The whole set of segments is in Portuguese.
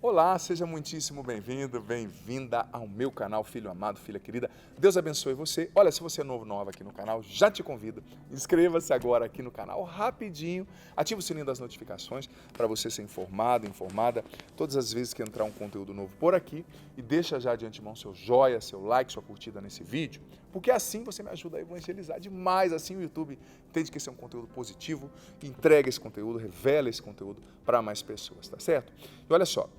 Olá, seja muitíssimo bem-vindo, bem-vinda ao meu canal, filho amado, filha querida. Deus abençoe você. Olha, se você é nova aqui no canal, já te convido. Inscreva-se agora aqui no canal rapidinho. Ative o sininho das notificações para você ser informado, informada todas as vezes que entrar um conteúdo novo por aqui. E deixa já de antemão seu joia, seu like, sua curtida nesse vídeo, porque assim você me ajuda a evangelizar demais. Assim o YouTube entende que esse é um conteúdo positivo, entrega esse conteúdo, revela esse conteúdo para mais pessoas, tá certo? E olha só.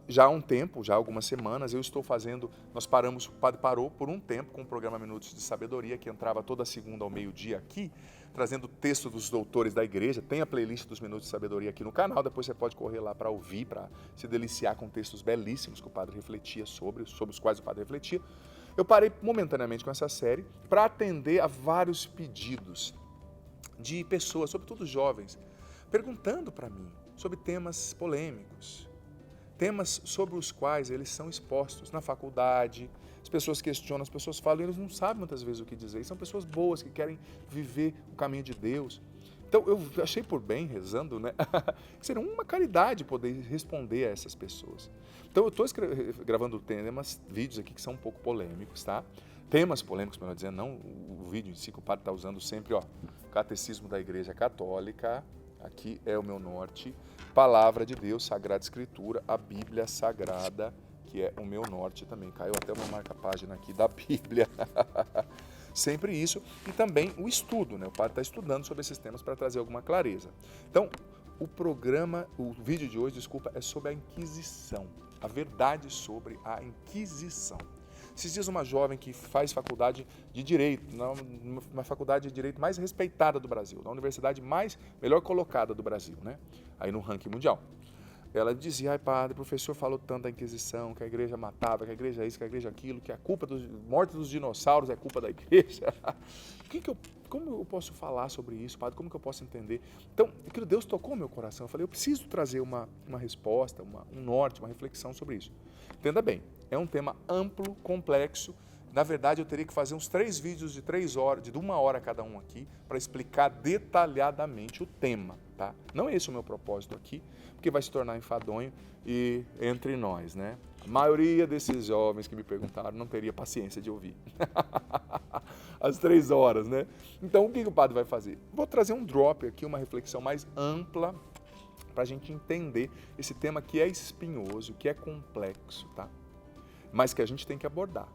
Já há um tempo, já há algumas semanas, eu estou fazendo, o padre parou por um tempo com o programa Minutos de Sabedoria, que entrava toda segunda ao meio-dia aqui, trazendo texto dos doutores da igreja. Tem a playlist dos Minutos de Sabedoria aqui no canal, depois você pode correr lá para ouvir, para se deliciar com textos belíssimos que o padre refletia sobre os quais o padre refletia. Eu parei momentaneamente com essa série para atender a vários pedidos de pessoas, sobretudo jovens, perguntando para mim sobre temas polêmicos, temas sobre os quais eles são expostos na faculdade. As pessoas questionam, as pessoas falam e eles não sabem muitas vezes o que dizer. E são pessoas boas que querem viver o caminho de Deus. Então eu achei por bem, rezando, né, que seria uma caridade poder responder a essas pessoas. Então eu estou gravando vídeos aqui que são um pouco polêmicos, tá? Temas polêmicos, melhor dizendo, não o vídeo em si que o padre está usando sempre, ó, Catecismo da Igreja Católica. Aqui é o meu norte, Palavra de Deus, Sagrada Escritura, a Bíblia Sagrada, que é o meu norte também. Caiu até uma marca-página aqui da Bíblia. Sempre isso. E também o estudo, né? O padre está estudando sobre esses temas para trazer alguma clareza. Então, o vídeo de hoje, desculpa, é sobre a Inquisição. A verdade sobre a Inquisição. Esses dias uma jovem que faz faculdade de Direito, uma faculdade de Direito mais respeitada do Brasil, da universidade melhor colocada do Brasil, né? Aí no ranking mundial. Ela dizia, ai padre, o professor falou tanto da Inquisição, que a igreja matava, que a igreja isso, que a igreja aquilo, que a culpa da morte dos dinossauros é culpa da igreja. Como eu posso falar sobre isso, padre? Como que eu posso entender? Então, aquilo Deus tocou meu coração. Eu falei, eu preciso trazer uma resposta, um norte, uma reflexão sobre isso. Entenda bem, é um tema amplo, complexo. Na verdade, eu teria que fazer uns 3 vídeos de 3 horas, de 1 hora cada um aqui, para explicar detalhadamente o tema, tá? Não é esse o meu propósito aqui, porque vai se tornar enfadonho e entre nós, né? A maioria desses jovens que me perguntaram não teria paciência de ouvir. Às 3 horas, né? Então, o que o padre vai fazer? Vou trazer um drop aqui, uma reflexão mais ampla, para a gente entender esse tema que é espinhoso, que é complexo, tá? Mas que a gente tem que abordar.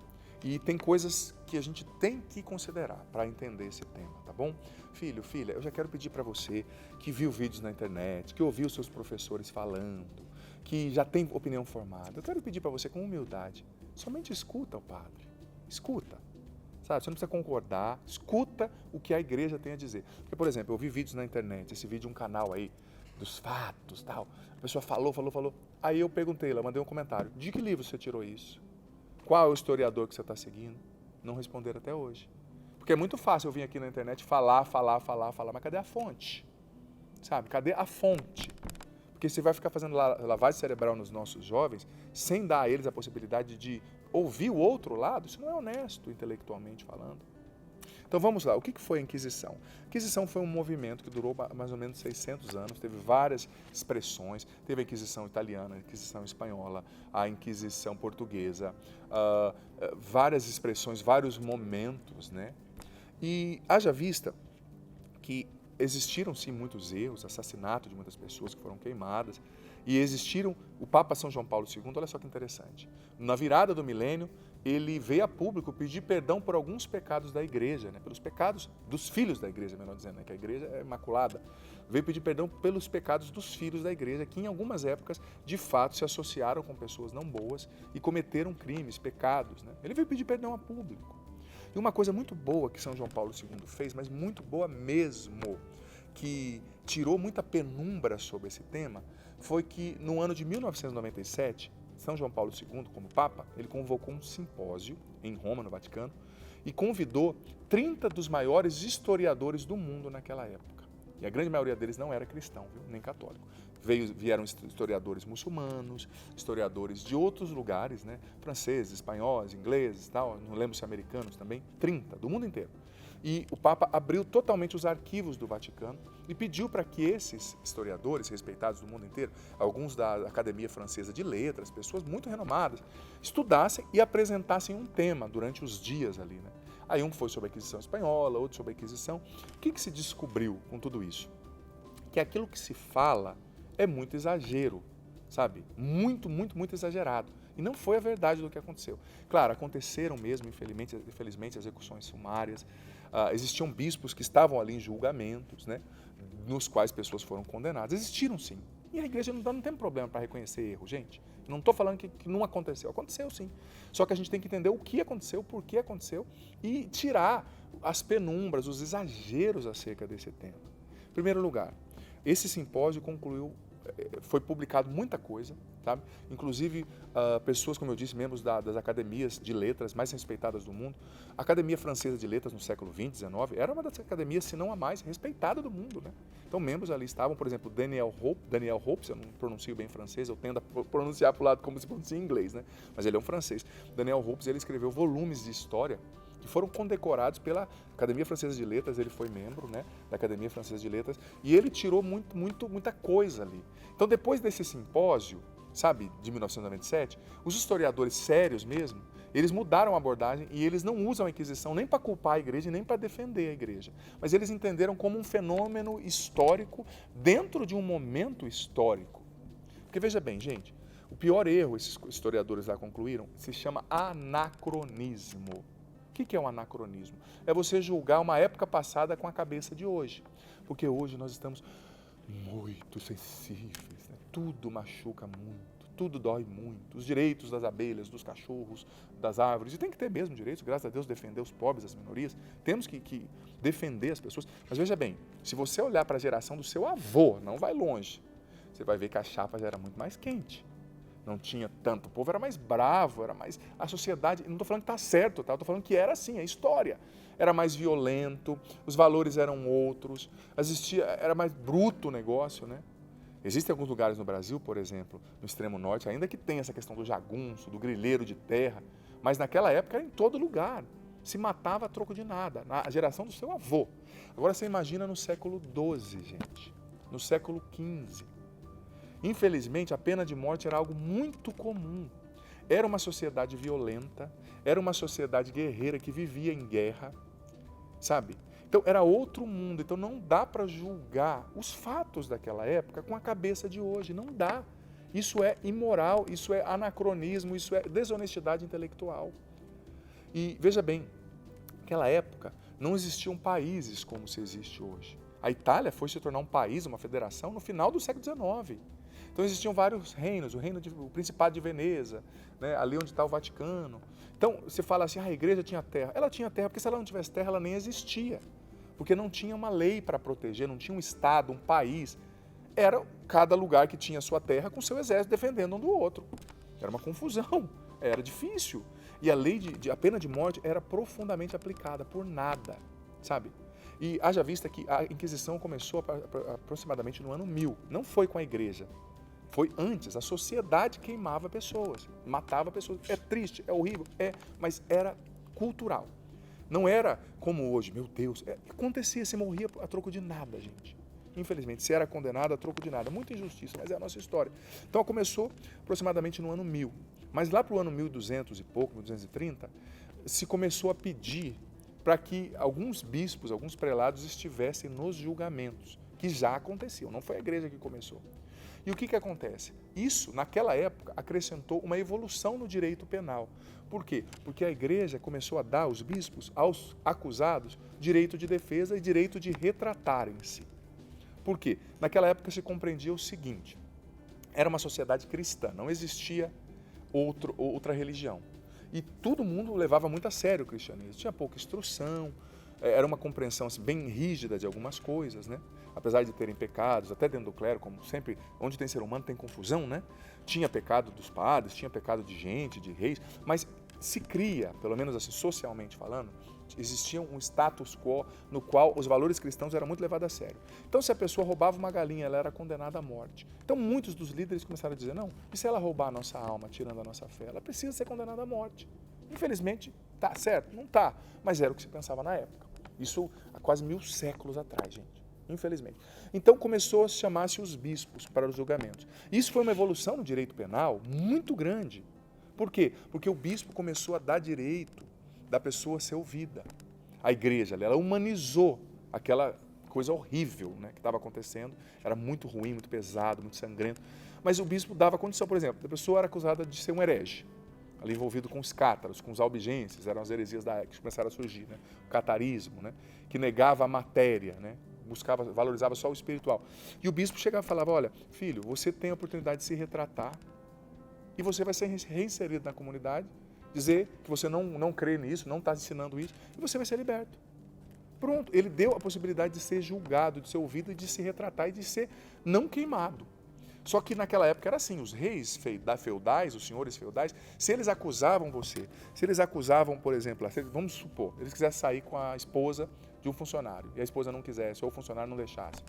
E tem coisas que a gente tem que considerar para entender esse tema, tá bom? Filho, filha, eu já quero pedir para você que viu vídeos na internet, que ouviu seus professores falando, que já tem opinião formada. Eu quero pedir para você com humildade, somente escuta o padre. Escuta. Sabe, você não precisa concordar, escuta o que a igreja tem a dizer. Porque, por exemplo, eu vi vídeos na internet, esse vídeo, um canal aí, dos fatos e tal. A pessoa falou. Aí eu perguntei, ela mandei um comentário. De que livro você tirou isso? Qual é o historiador que você está seguindo? Não responderam até hoje. Porque é muito fácil eu vir aqui na internet falar, mas cadê a fonte? Sabe, cadê a fonte? Porque você vai ficar fazendo lavagem cerebral nos nossos jovens sem dar a eles a possibilidade de ouvir o outro lado. Isso não é honesto, intelectualmente falando. Então vamos lá, o que foi a Inquisição? A Inquisição foi um movimento que durou mais ou menos 600 anos, teve várias expressões, teve a Inquisição italiana, a Inquisição espanhola, a Inquisição portuguesa, várias expressões, vários momentos, né? E haja vista que existiram sim muitos erros, assassinato de muitas pessoas que foram queimadas, e existiram, o Papa São João Paulo II, olha só que interessante, na virada do milênio, ele veio a público pedir perdão por alguns pecados da igreja, né? Pelos pecados dos filhos da igreja, melhor dizendo, né? Que a igreja é imaculada. Veio pedir perdão pelos pecados dos filhos da igreja, que em algumas épocas, de fato, se associaram com pessoas não boas e cometeram crimes, pecados, né? Ele veio pedir perdão a público. E uma coisa muito boa que São João Paulo II fez, mas muito boa mesmo, que tirou muita penumbra sobre esse tema, foi que no ano de 1997, São João Paulo II, como Papa, ele convocou um simpósio em Roma, no Vaticano, e convidou 30 dos maiores historiadores do mundo naquela época. E a grande maioria deles não era cristão, viu? Nem católico. Vieram historiadores muçulmanos, historiadores de outros lugares, né? Franceses, espanhóis, ingleses, tal, não lembro se americanos também, 30, do mundo inteiro. E o Papa abriu totalmente os arquivos do Vaticano e pediu para que esses historiadores respeitados do mundo inteiro, alguns da Academia Francesa de Letras, pessoas muito renomadas, estudassem e apresentassem um tema durante os dias ali, né? Aí um foi sobre a Inquisição Espanhola, outro sobre a Inquisição. O que se descobriu com tudo isso? Que aquilo que se fala é muito exagero, sabe? Muito, muito, muito exagerado. E não foi a verdade do que aconteceu. Claro, aconteceram mesmo, infelizmente, execuções sumárias. Existiam bispos que estavam ali em julgamentos, né? Nos quais pessoas foram condenadas. Existiram sim. E a igreja não tem problema para reconhecer erro, gente. Não estou falando que não aconteceu. Aconteceu sim. Só que a gente tem que entender o que aconteceu, por que aconteceu e tirar as penumbras, os exageros acerca desse tema. Em primeiro lugar, esse simpósio foi publicado muita coisa, sabe? Inclusive pessoas, como eu disse, membros das academias de letras mais respeitadas do mundo. A Academia Francesa de Letras no século XX, XIX, era uma das academias, se não a mais respeitada do mundo, né? Então membros ali estavam, por exemplo, Daniel Hope, eu não pronuncio bem francês, eu tendo a pronunciar para o lado como se pronuncia em inglês, né? Mas ele é um francês. Daniel Hope, ele escreveu volumes de história que foram condecorados pela Academia Francesa de Letras, ele foi membro, né, da Academia Francesa de Letras, e ele tirou muita coisa ali. Então, depois desse simpósio, sabe, de 1997, os historiadores sérios mesmo, eles mudaram a abordagem e eles não usam a Inquisição nem para culpar a igreja, nem para defender a igreja. Mas eles entenderam como um fenômeno histórico dentro de um momento histórico. Porque veja bem, gente, o pior erro, esses historiadores lá concluíram, se chama anacronismo. O que é um anacronismo? É você julgar uma época passada com a cabeça de hoje. Porque hoje nós estamos muito sensíveis, né? Tudo machuca muito, tudo dói muito. Os direitos das abelhas, dos cachorros, das árvores. E tem que ter mesmo direitos, graças a Deus, defender os pobres, as minorias. Temos que defender as pessoas. Mas veja bem, se você olhar para a geração do seu avô, não vai longe, você vai ver que a chapa já era muito mais quente. Não tinha tanto, o povo era mais bravo, era mais... A sociedade, não estou falando que está certo, tá? Estou falando que era assim, a história. Era mais violento, os valores eram outros, era mais bruto o negócio, né? Existem alguns lugares no Brasil, por exemplo, no extremo norte, ainda que tem essa questão do jagunço, do grileiro de terra, mas naquela época era em todo lugar. Se matava a troco de nada, na geração do seu avô. Agora você imagina no século XII, gente, no século XV. Infelizmente, a pena de morte era algo muito comum. Era uma sociedade violenta, era uma sociedade guerreira que vivia em guerra, sabe? Então, era outro mundo. Então, não dá para julgar os fatos daquela época com a cabeça de hoje. Não dá. Isso é imoral, isso é anacronismo, isso é desonestidade intelectual. E, veja bem, naquela época não existiam países como se existe hoje. A Itália foi se tornar um país, uma federação, no final do século XIX. Então existiam vários reinos, o Principado de Veneza, né, ali onde está o Vaticano. Então você fala assim, a igreja tinha terra. Ela tinha terra, porque se ela não tivesse terra, ela nem existia. Porque não tinha uma lei para proteger, não tinha um estado, um país. Era cada lugar que tinha sua terra com seu exército defendendo um do outro. Era uma confusão, era difícil. E a lei a pena de morte era profundamente aplicada por nada, sabe? E haja vista que a Inquisição começou aproximadamente no ano 1000. Não foi com a igreja. Foi antes, a sociedade queimava pessoas, matava pessoas. É triste, é horrível, mas era cultural. Não era como hoje, meu Deus, acontecia, se morria a troco de nada, gente. Infelizmente, se era condenado a troco de nada. Muita injustiça, mas é a nossa história. Então, começou aproximadamente no ano 1000. Mas lá para o ano 1200 e pouco, 1230, se começou a pedir para que alguns bispos, alguns prelados estivessem nos julgamentos, que já aconteciam, não foi a igreja que começou. E o que acontece? Isso, naquela época, acrescentou uma evolução no direito penal. Por quê? Porque a igreja começou a dar aos bispos, aos acusados, direito de defesa e direito de retratarem-se. Por quê? Naquela época se compreendia o seguinte, era uma sociedade cristã, não existia outra religião. E todo mundo levava muito a sério o cristianismo, tinha pouca instrução, era uma compreensão assim, bem rígida de algumas coisas, né? Apesar de terem pecados, até dentro do clero, como sempre, onde tem ser humano tem confusão, né? Tinha pecado dos padres, tinha pecado de gente, de reis, mas se cria, pelo menos assim, socialmente falando, existia um status quo no qual os valores cristãos eram muito levados a sério. Então, se a pessoa roubava uma galinha, ela era condenada à morte. Então, muitos dos líderes começaram a dizer, não, e se ela roubar a nossa alma, tirando a nossa fé? Ela precisa ser condenada à morte. Infelizmente, tá certo? Não tá, mas era o que se pensava na época. Isso há quase 1000 séculos atrás, gente. Infelizmente. Então começou a chamar-se os bispos para os julgamentos. Isso foi uma evolução no direito penal muito grande. Por quê? Porque o bispo começou a dar direito da pessoa ser ouvida. A igreja, ela humanizou aquela coisa horrível, né, que estava acontecendo. Era muito ruim, muito pesado, muito sangrento. Mas o bispo dava condição, por exemplo, a pessoa era acusada de ser um herege, ali envolvido com os cátaros, com os albigenses, eram as heresias da época que começaram a surgir, né? O catarismo, né? Que negava a matéria, né? Buscava, valorizava só o espiritual. E o bispo chegava e falava, olha, filho, você tem a oportunidade de se retratar e você vai ser reinserido na comunidade, dizer que você não crê nisso, não está ensinando isso, e você vai ser liberto. Pronto, ele deu a possibilidade de ser julgado, de ser ouvido e de se retratar e de ser não queimado. Só que naquela época era assim, os reis feudais, os senhores feudais, se eles acusavam você, se eles acusavam, por exemplo, vamos supor, eles quisessem sair com a esposa de um funcionário, e a esposa não quisesse, ou o funcionário não deixasse.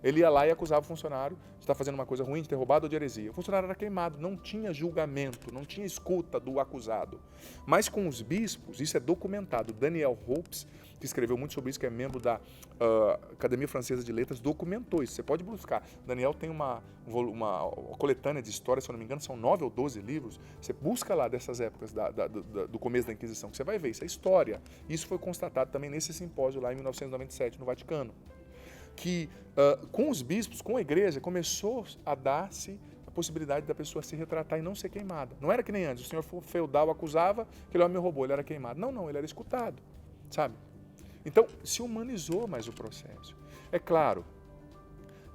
Ele ia lá e acusava o funcionário de estar fazendo uma coisa ruim, de ter roubado ou de heresia. O funcionário era queimado, não tinha julgamento, não tinha escuta do acusado. Mas com os bispos, isso é documentado. Daniel Hopes, que escreveu muito sobre isso, que é membro da Academia Francesa de Letras, documentou isso. Você pode buscar. Daniel tem uma coletânea de histórias, se eu não me engano, são 9 ou 12 livros. Você busca lá dessas épocas do começo da Inquisição, que você vai ver, isso é história. Isso foi constatado também nesse simpósio lá em 1997, no Vaticano. Que com os bispos, com a igreja, começou a dar-se a possibilidade da pessoa se retratar e não ser queimada. Não era que nem antes, o senhor feudal acusava que ele me roubou, ele era queimado. Não, ele era escutado, sabe? Então, se humanizou mais o processo. É claro,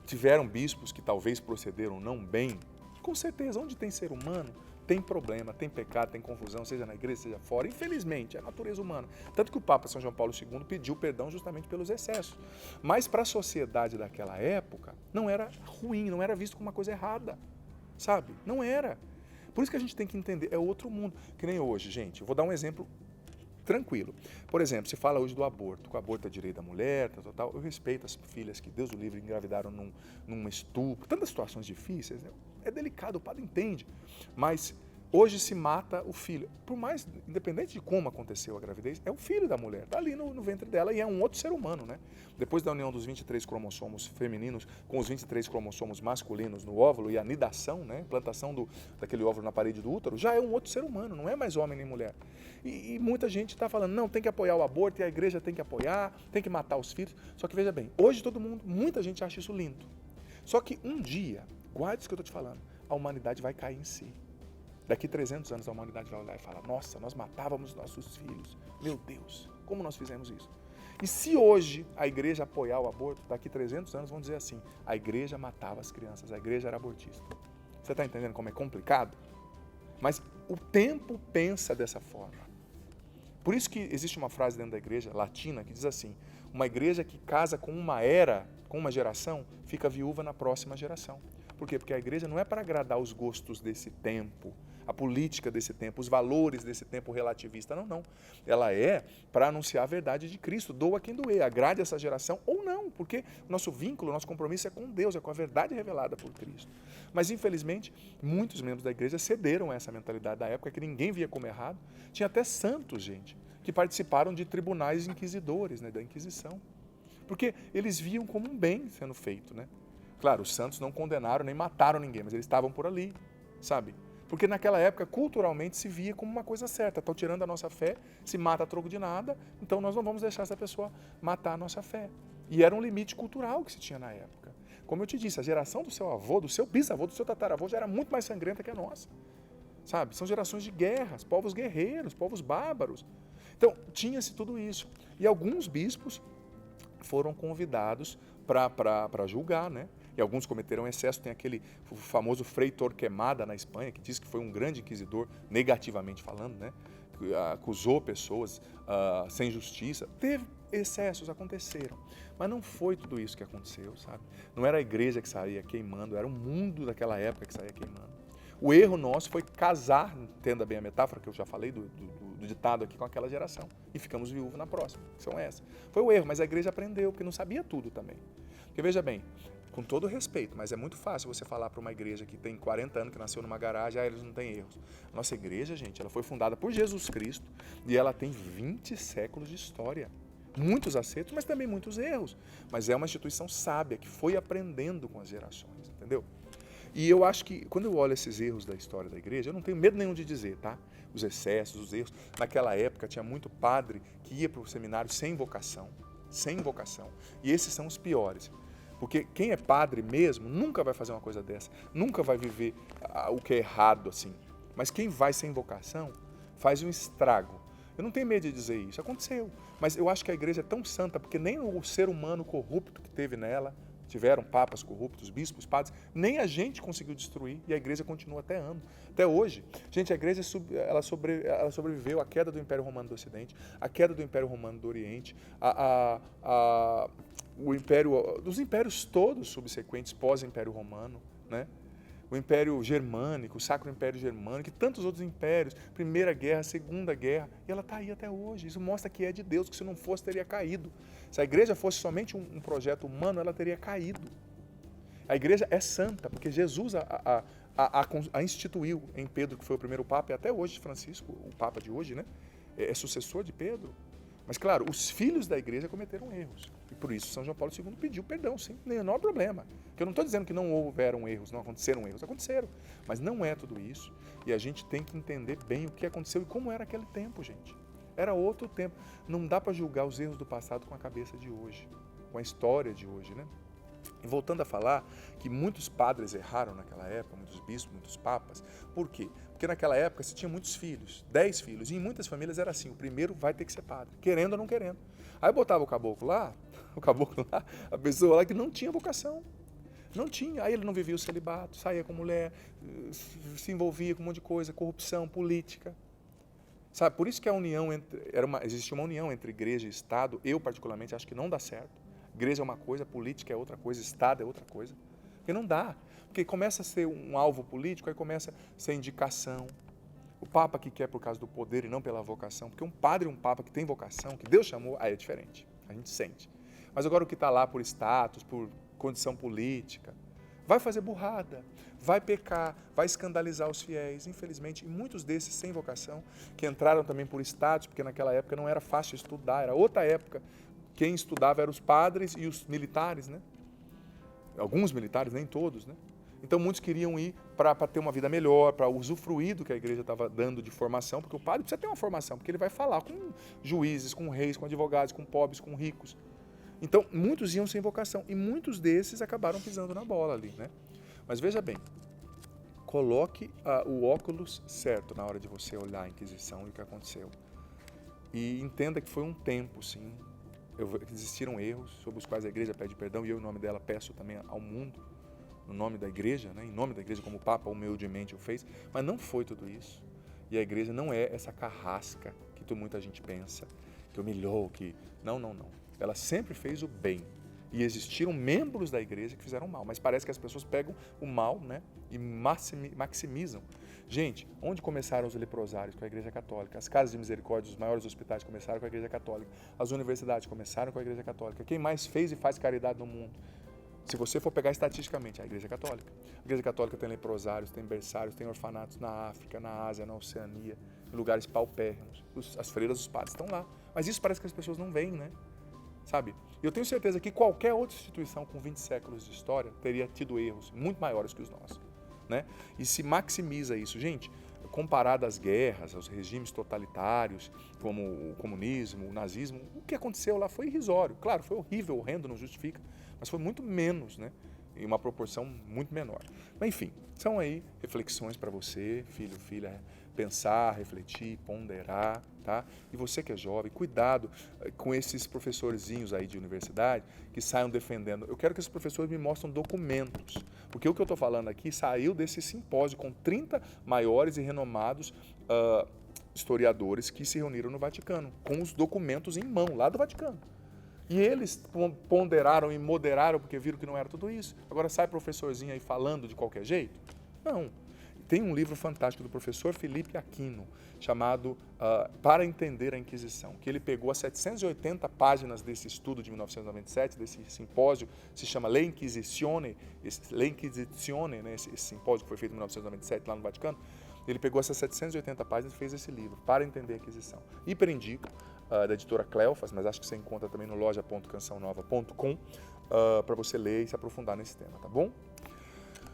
tiveram bispos que talvez procederam não bem, com certeza, onde tem ser humano, tem problema, tem pecado, tem confusão, seja na igreja, seja fora. Infelizmente, é a natureza humana. Tanto que o Papa São João Paulo II pediu perdão justamente pelos excessos. Mas para a sociedade daquela época, não era ruim, não era visto como uma coisa errada, sabe? Não era. Por isso que a gente tem que entender, é outro mundo. Que nem hoje, gente, eu vou dar um exemplo tranquilo. Por exemplo, se fala hoje do aborto, que o aborto é direito da mulher, tal. Eu respeito as filhas que, Deus o livre, engravidaram num estupro, tantas situações difíceis, né? É delicado, o padre entende, mas hoje se mata o filho. Por mais, independente de como aconteceu a gravidez, é o filho da mulher, está ali no ventre dela e é um outro ser humano, né? Depois da união dos 23 cromossomos femininos com os 23 cromossomos masculinos no óvulo e a nidação, né? Plantação daquele óvulo na parede do útero, já é um outro ser humano, não é mais homem nem mulher. E muita gente está falando, não, tem que apoiar o aborto e a igreja tem que apoiar, tem que matar os filhos. Só que veja bem, hoje muita gente acha isso lindo. Só que um dia, guarde isso que eu estou te falando, a humanidade vai cair em si. Daqui 300 anos a humanidade vai olhar e falar, nossa, nós matávamos nossos filhos. Meu Deus, como nós fizemos isso? E se hoje a igreja apoiar o aborto, daqui 300 anos vão dizer assim, a igreja matava as crianças, a igreja era abortista. Você está entendendo como é complicado? Mas o tempo pensa dessa forma. Por isso que existe uma frase dentro da igreja latina que diz assim, uma igreja que casa com uma era, com uma geração, fica viúva na próxima geração. Por quê? Porque a igreja não é para agradar os gostos desse tempo, a política desse tempo, os valores desse tempo relativista, não. Ela é para anunciar a verdade de Cristo, doa quem doer, agrade essa geração ou não, porque o nosso vínculo, o nosso compromisso é com Deus, é com a verdade revelada por Cristo. Mas, infelizmente, muitos membros da igreja cederam a essa mentalidade da época, que ninguém via como errado. Tinha até santos, gente, que participaram de tribunais inquisidores, né, da Inquisição. Porque eles viam como um bem sendo feito, né? Claro, os santos não condenaram nem mataram ninguém, mas eles estavam por ali, sabe? Porque naquela época, culturalmente, se via como uma coisa certa. Estão tirando a nossa fé, se mata a troco de nada, então nós não vamos deixar essa pessoa matar a nossa fé. E era um limite cultural que se tinha na época. Como eu te disse, a geração do seu avô, do seu bisavô, do seu tataravô já era muito mais sangrenta que a nossa, sabe? São gerações de guerras, povos guerreiros, povos bárbaros. Então, tinha-se tudo isso. E alguns bispos foram convidados para julgar, né? E alguns cometeram excesso. Tem o famoso Frei Torquemada na Espanha, que diz que foi um grande inquisidor, negativamente falando, né? Que acusou pessoas sem justiça. Teve excessos, aconteceram. Mas não foi tudo isso que aconteceu, sabe? Não era a igreja que saía queimando, era o mundo daquela época que saía queimando. O erro nosso foi casar, entenda bem a metáfora que eu já falei do ditado aqui, com aquela geração. E ficamos viúvos na próxima, que são essas. Foi o erro, mas a igreja aprendeu, porque não sabia tudo também. Porque veja bem, com todo respeito, mas é muito fácil você falar para uma igreja que tem 40 anos, que nasceu numa garagem, eles não têm erros. Nossa igreja, gente, ela foi fundada por Jesus Cristo e ela tem 20 séculos de história. muitos acertos, mas também muitos erros. Mas é uma instituição sábia, que foi aprendendo com as gerações, entendeu? E eu acho que, quando eu olho esses erros da história da igreja, eu não tenho medo nenhum de dizer, tá? Os excessos, os erros. Naquela época, tinha muito padre que ia para o seminário sem vocação. Sem vocação. E esses são os piores. Porque quem é padre mesmo nunca vai fazer uma coisa dessa. Nunca vai viver o que é errado, assim. Mas quem vai sem vocação faz um estrago. Eu não tenho medo de dizer isso. Aconteceu. Mas eu acho que a igreja é tão santa, porque nem o ser humano corrupto que teve nela, tiveram papas corruptos, bispos, padres, nem a gente conseguiu destruir e a igreja continua até hoje. Gente, a igreja ela sobreviveu à queda do Império Romano do Ocidente, à queda do Império Romano do Oriente, dos impérios todos subsequentes pós-Império Romano, né? O Império Germânico, o Sacro Império Germânico e tantos outros impérios, Primeira Guerra, Segunda Guerra, e ela está aí até hoje. Isso mostra que é de Deus, que se não fosse, teria caído. Se a igreja fosse somente um projeto humano, ela teria caído. A igreja é santa, porque Jesus a instituiu em Pedro, que foi o primeiro Papa, e até hoje Francisco, o Papa de hoje, né, é sucessor de Pedro. Mas, claro, os filhos da igreja cometeram erros. E por isso São João Paulo II pediu perdão, sem menor problema. Porque eu não estou dizendo que não houveram erros, não aconteceram erros. Aconteceram. Mas não é tudo isso. E a gente tem que entender bem o que aconteceu e como era aquele tempo, gente. Era outro tempo. Não dá para julgar os erros do passado com a cabeça de hoje, com a história de hoje, né? E voltando a falar que muitos padres erraram naquela época, muitos bispos, muitos papas. Por quê? Porque naquela época se tinha muitos filhos, 10 filhos, e em muitas famílias era assim, o primeiro vai ter que ser padre, querendo ou não querendo. Aí botava o caboclo lá, a pessoa lá que não tinha vocação. Não tinha, aí ele não vivia o celibato, saía com mulher, se envolvia com um monte de coisa, corrupção, política. Sabe, por isso que a união existia uma união entre igreja e Estado, eu particularmente acho que não dá certo. Igreja é uma coisa, política é outra coisa, Estado é outra coisa. Porque não dá. Porque começa a ser um alvo político, aí começa a ser indicação. O Papa que quer por causa do poder e não pela vocação. Porque um padre e um Papa que tem vocação, que Deus chamou, aí é diferente. A gente sente. Mas agora o que está lá por status, por condição política, vai fazer burrada, vai pecar, vai escandalizar os fiéis. Infelizmente, e muitos desses sem vocação, que entraram também por status, porque naquela época não era fácil estudar, era outra época. Quem estudava eram os padres e os militares, né? Alguns militares, nem todos, né? Então muitos queriam ir para ter uma vida melhor, para usufruir do que a igreja estava dando de formação, porque o padre precisa ter uma formação, porque ele vai falar com juízes, com reis, com advogados, com pobres, com ricos. Então muitos iam sem vocação e muitos desses acabaram pisando na bola ali, né? Mas veja bem, coloque o óculos certo na hora de você olhar a Inquisição e o que aconteceu. E entenda que foi um tempo, sim. Existiram erros sobre os quais a igreja pede perdão e eu, em nome dela, peço também ao mundo, no nome da igreja, né? Em nome da igreja, como o Papa humildemente o fez, mas não foi tudo isso. E a igreja não é essa carrasca que muita gente pensa, que humilhou, que... Não. Ela sempre fez o bem. E existiram membros da igreja que fizeram mal, mas parece que as pessoas pegam o mal, né, e maximizam. Gente, onde começaram os leprosários? Com a Igreja Católica. As casas de misericórdia, os maiores hospitais começaram com a Igreja Católica. As universidades começaram com a Igreja Católica. Quem mais fez e faz caridade no mundo? Se você for pegar estatisticamente, a Igreja Católica. A Igreja Católica tem leprosários, tem berçários, tem orfanatos na África, na Ásia, na Oceania, em lugares paupérrimos. As freiras dos padres estão lá. Mas isso parece que as pessoas não veem, né? Sabe? Eu tenho certeza que qualquer outra instituição com 20 séculos de história teria tido erros muito maiores que os nossos, né? E se maximiza isso. Gente, comparado às guerras, aos regimes totalitários, como o comunismo, o nazismo, o que aconteceu lá foi irrisório. Claro, foi horrível, horrendo, não justifica, mas foi muito menos, né? Em uma proporção muito menor. Mas, enfim, são aí reflexões para você, filho, filha, pensar, refletir, ponderar, tá? E você que é jovem, cuidado com esses professorzinhos aí de universidade que saiam defendendo. Eu quero que esses professores me mostrem documentos, porque o que eu estou falando aqui saiu desse simpósio com 30 maiores e renomados historiadores que se reuniram no Vaticano, com os documentos em mão, lá do Vaticano. E eles ponderaram e moderaram porque viram que não era tudo isso. Agora sai professorzinho aí falando de qualquer jeito? Não. Tem um livro fantástico do professor Felipe Aquino, chamado Para Entender a Inquisição, que ele pegou as 780 páginas desse estudo de 1997, desse simpósio, se chama Le Inquisitione, né, esse simpósio que foi feito em 1997 lá no Vaticano. Ele pegou essas 780 páginas e fez esse livro, Para Entender a Inquisição. Hiper indico. da editora Cleofas, mas acho que você encontra também no loja.cançãonova.com para você ler e se aprofundar nesse tema, tá bom?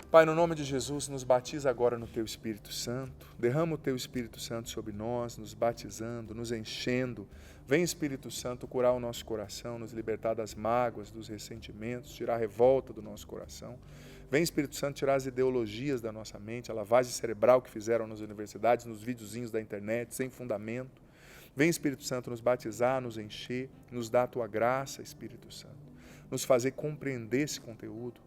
Pai, no nome de Jesus, nos batiza agora no Teu Espírito Santo. Derrama o Teu Espírito Santo sobre nós, nos batizando, nos enchendo. Vem, Espírito Santo, curar o nosso coração, nos libertar das mágoas, dos ressentimentos, tirar a revolta do nosso coração. Vem, Espírito Santo, tirar as ideologias da nossa mente, a lavagem cerebral que fizeram nas universidades, nos videozinhos da internet, sem fundamento. Vem, Espírito Santo, nos batizar, nos encher, nos dar a Tua graça, Espírito Santo. Nos fazer compreender esse conteúdo.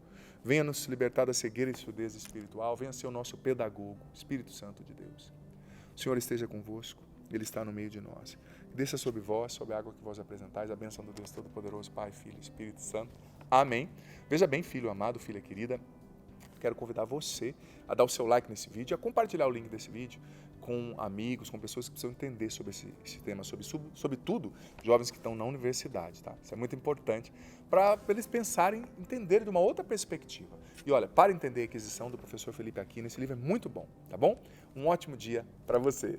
Venha nos libertar da cegueira e surdez espiritual. Venha ser o nosso pedagogo, Espírito Santo de Deus. O Senhor esteja convosco. Ele está no meio de nós. Desça sobre vós, sobre a água que vós apresentais, a bênção do Deus Todo-Poderoso, Pai, Filho e Espírito Santo. Amém. Veja bem, filho amado, filha querida, quero convidar você a dar o seu like nesse vídeo, a compartilhar o link desse vídeo com amigos, com pessoas que precisam entender sobre esse tema, sobretudo jovens que estão na universidade, tá? Isso é muito importante para eles pensarem, entenderem de uma outra perspectiva. E olha, para entender a aquisição do professor Felipe Aquino, esse livro é muito bom, tá bom? Um ótimo dia para você.